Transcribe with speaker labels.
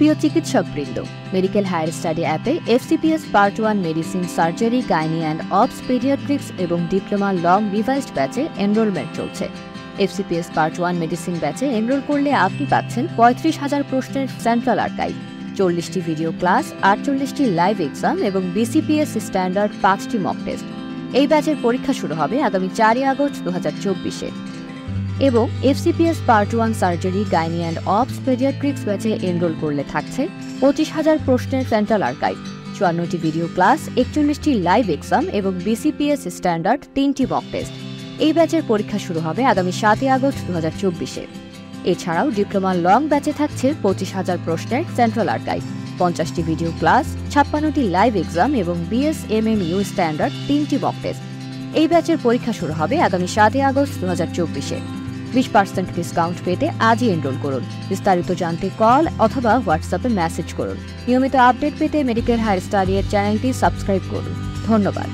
Speaker 1: প্রিয় চিকিৎসকবৃন্দ, medical higher study অ্যাপে FCPS part 1 medicine, surgery, gynae and obs, paediatrics এবং ডিপ্লোমা লং রিভাইজড ব্যাচে এনরোলমেন্ট চলছে। FCPS পার্ট 1 মেডিসিন ব্যাচে এনরোল করলে আপনি পাচ্ছেন 35,000 প্রশ্নের সেন্ট্রাল আর্কাইভ, 40টি ভিডিও ক্লাস, 48টি লাইভ এক্সাম এবং BCPS স্ট্যান্ডার্ড 5টি মক টেস্ট। এই ব্যাচের পরীক্ষা শুরু হবে আগামী 4 আগস্ট 2024-এ। এবং FCPS part 1 surgery, gynae and obs, paediatrics ব্যাচে এনরোল করলে থাকছে 25,000 প্রশ্নের সেন্ট্রাল আর্কাইভ, 54টি ভিডিও ক্লাস, 41টি লাইভ এক্সাম এবং BCPS স্ট্যান্ডার্ড 3টি মক টেস্ট। এই ব্যাচের পরীক্ষা শুরু হবে আগামী 7 আগস্ট 2024-এ। এছাড়াও ডিপ্লোমা লং ব্যাচে থাকছে 25,000 প্রশ্নের সেন্ট্রাল আর্কাইভ, 50টি ভিডিও ক্লাস, 56টি লাইভ এক্সাম এবং BSMMU স্ট্যান্ডার্ড 3টি মক টেস্ট। এই ব্যাচের পরীক্ষা শুরু হবে আগামী 7 আগস্ট 2024-এ। 20% ডিসকাউন্ট পেতে আজই এনরোল করুন। বিস্তারিত জানতে কল অথবা হোয়াটসঅ্যাপে মেসেজ করুন। নিয়মিত আপডেট পেতে মেডিকেল হায়ার স্টাডি এর চ্যানেলটি সাবস্ক্রাইব করুন। ধন্যবাদ।